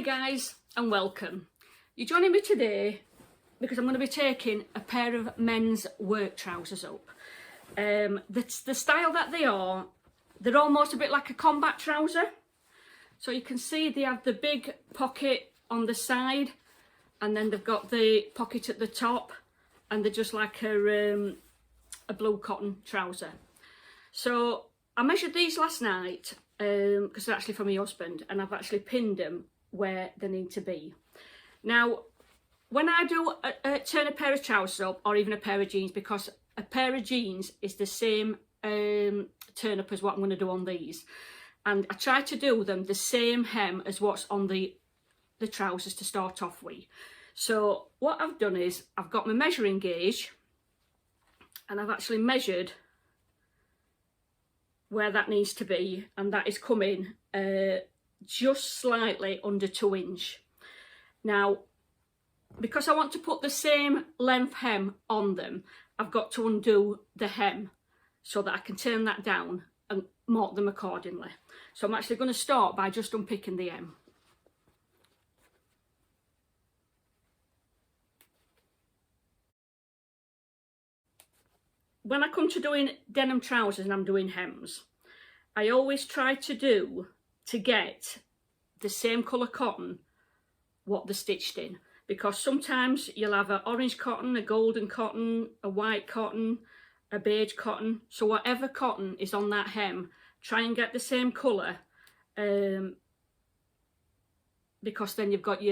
guys and welcome. You're joining me today because I'm going to be taking a pair of men's work trousers up. The style that they are, they're almost a bit like a combat trouser. So you can see they have the big pocket on the side and then they've got the pocket at the top, and they're just like a blue cotton trouser. So I measured these last night because they're actually for my husband, and I've actually pinned them where they need to be. Now, when I do turn a pair of trousers up, or even a pair of jeans, because a pair of jeans is the same turn up as what I'm going to do on these, and I try to do them the same hem as what's on the trousers to start off with. So what I've done is I've got my measuring gauge and I've actually measured where that needs to be, and that is coming just slightly under 2 inch. Now, because I want to put the same length hem on them, I've got to undo the hem so that I can turn that down and mark them accordingly. So I'm actually going to start by just unpicking the hem. When I come to doing denim trousers and I'm doing hems, I always try to get the same colour cotton what they're stitched in, because sometimes you'll have an orange cotton, a golden cotton, a white cotton, a beige cotton. So whatever cotton is on that hem, try and get the same colour, because then you've got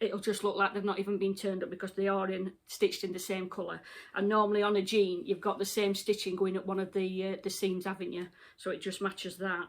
it'll just look like they've not even been turned up, because they are stitched in the same colour. And normally on a jean, you've got the same stitching going up one of the seams, haven't you? So it just matches that.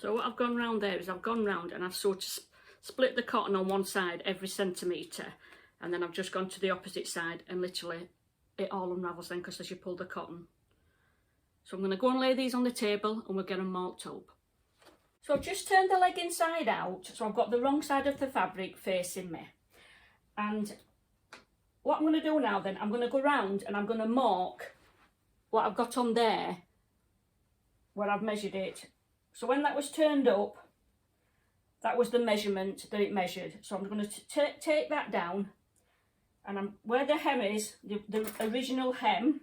So what I've gone round there is I've gone round and I've sort of split the cotton on one side every centimetre, and then I've just gone to the opposite side, and literally it all unravels then, because as you pull the cotton. So I'm going to go and lay these on the table and we'll get them marked up. So I've just turned the leg inside out, so I've got the wrong side of the fabric facing me. And what I'm going to do now then, I'm going to go round and I'm going to mark what I've got on there where I've measured it. So when that was turned up, that was the measurement that it measured. So I'm going to take that down, and where the hem is, the original hem,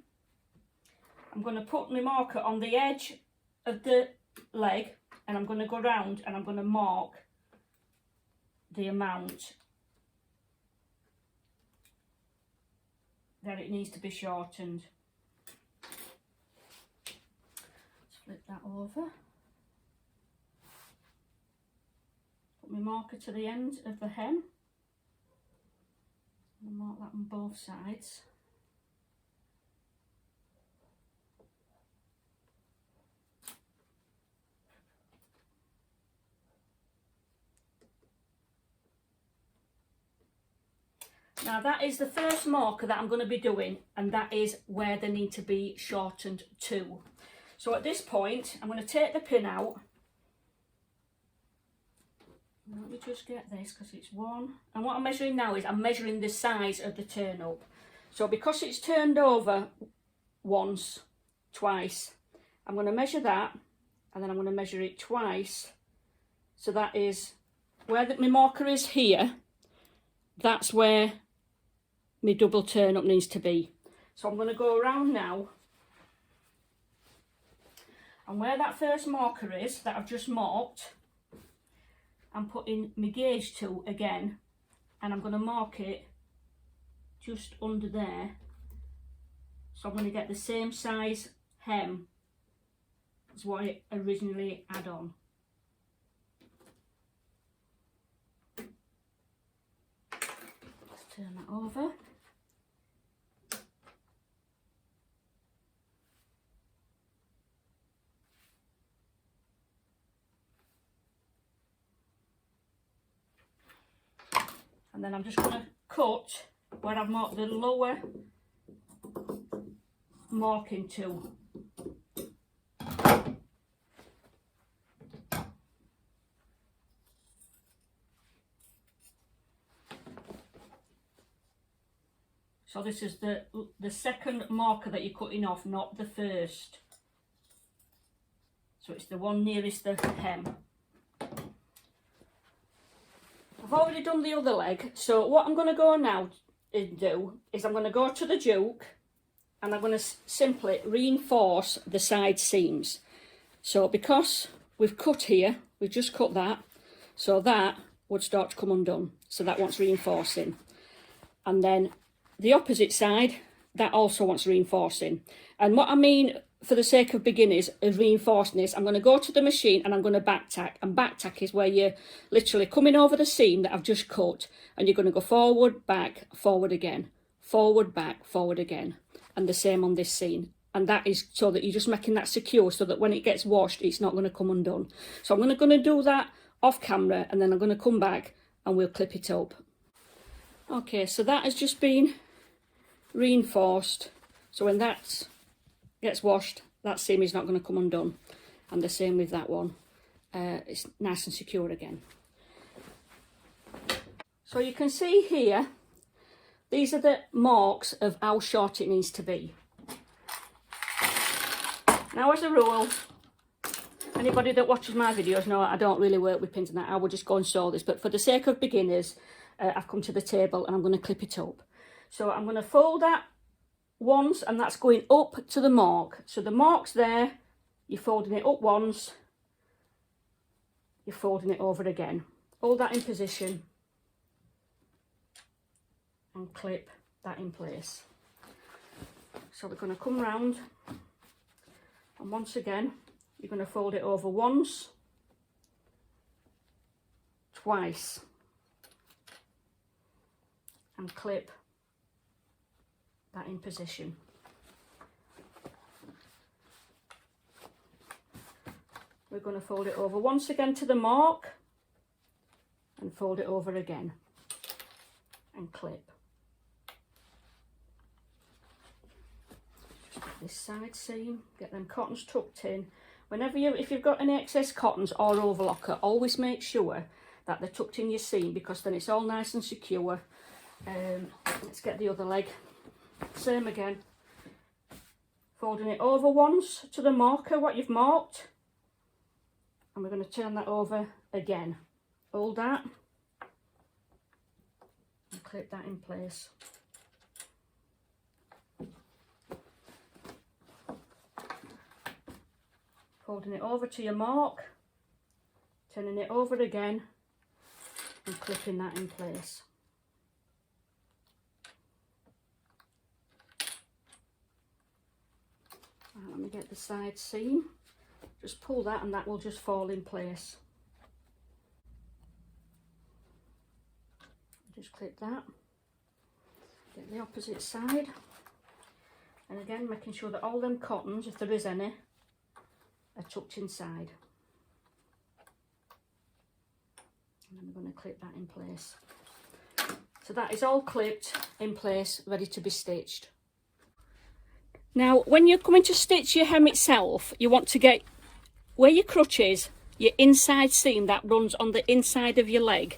I'm going to put my marker on the edge of the leg, and I'm going to go round and I'm going to mark the amount that it needs to be shortened. Let's flip that over. Put my marker to the end of the hem. I'll mark that on both sides. Now that is the first marker that I'm going to be doing, and that is where they need to be shortened to. So at this point, I'm going to take the pin out. Let me just get this, because it's one. And what I'm measuring now is I'm measuring the size of the turn up. So because it's turned over once, twice, I'm going to measure that, and then I'm going to measure it twice. So that is where my marker is here. That's where my double turn up needs to be. So I'm going to go around now. And where that first marker is that I've just marked, I'm putting my gauge to again, and I'm going to mark it just under there. So I'm going to get the same size hem as what I originally had on. Let's turn that over. And then I'm just going to cut where I've marked the lower marking to. So this is the second marker that you're cutting off, not the first. So it's the one nearest the hem. I've already done the other leg, so what I'm going to go now and do is I'm going to go to the juke and I'm going to simply reinforce the side seams. So because we've cut here, we've just cut that, so that would start to come undone. So that wants reinforcing. And then the opposite side, that also wants reinforcing. And what I mean, for the sake of beginners, is reinforcing this, I'm going to go to the machine and I'm going to back tack. And back tack is where you're literally coming over the seam that I've just cut, and you're going to go forward, back, forward again, forward, back, forward again. And the same on this seam. And that is so that you're just making that secure, so that when it gets washed, it's not going to come undone. So I'm going to do that off camera, and then I'm going to come back and we'll clip it up. Okay, so that has just been reinforced. So when that gets washed, that seam is not going to come undone. And the same with that one. It's nice and secure again. So you can see here, these are the marks of how short it needs to be. Now, as a rule, anybody that watches my videos know I don't really work with pins and that. I would just go and sew this. But for the sake of beginners, I've come to the table and I'm going to clip it up. So I'm going to fold that once, and that's going up to the mark. So the mark's there, you're folding it up once, you're folding it over again. Hold that in position and clip that in place. So we're going to come round, and once again you're going to fold it over once, twice, and clip that in position. We're going to fold it over once again to the mark and fold it over again and clip. Just get this side seam, get them cottons tucked in. Whenever if you've got any excess cottons or overlocker, always make sure that they're tucked in your seam, because then it's all nice and secure. Let's get the other leg. Same again. Folding it over once to the marker, what you've marked. And we're going to turn that over again. Hold that. And clip that in place. Folding it over to your mark. Turning it over again. And clipping that in place. Right, let me get the side seam. Just pull that and that will just fall in place. Just clip that. Get the opposite side. And again, making sure that all them cottons, if there is any, are tucked inside. And I'm going to clip that in place. So that is all clipped in place, ready to be stitched. Now, when you're coming to stitch your hem itself, you want to get where your crutch is, your inside seam that runs on the inside of your leg.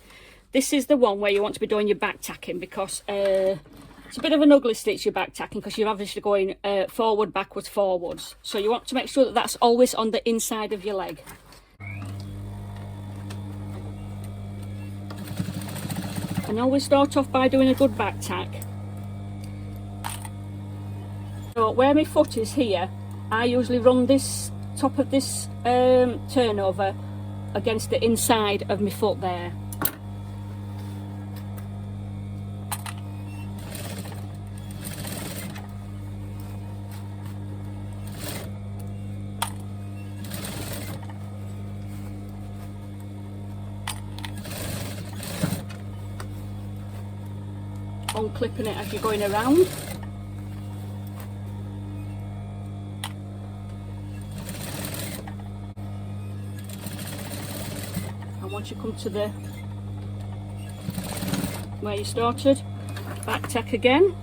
This is the one where you want to be doing your back tacking, because it's a bit of an ugly stitch, your back tacking, because you're obviously going forward, backwards, forwards. So you want to make sure that that's always on the inside of your leg. And always start off by doing a good back tack. So where my foot is here, I usually run this top of this turnover against the inside of my foot there. Unclipping it as you're going around. Once you come to the where you started, back tack again,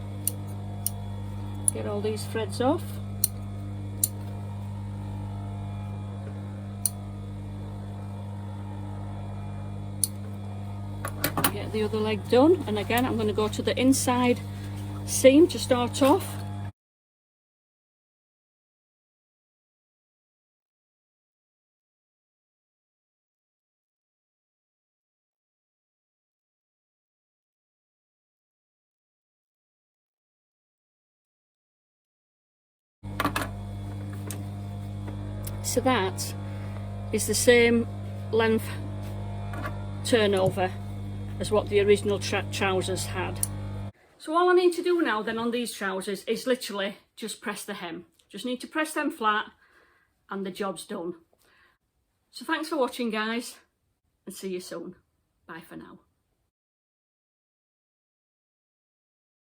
get all these threads off, get the other leg done, and again I'm going to go to the inside seam to start off. So that is the same length turnover as what the original trousers had. So all I need to do now then on these trousers is literally just press the hem. Just need to press them flat and the job's done. So thanks for watching, guys, and see you soon. Bye for now.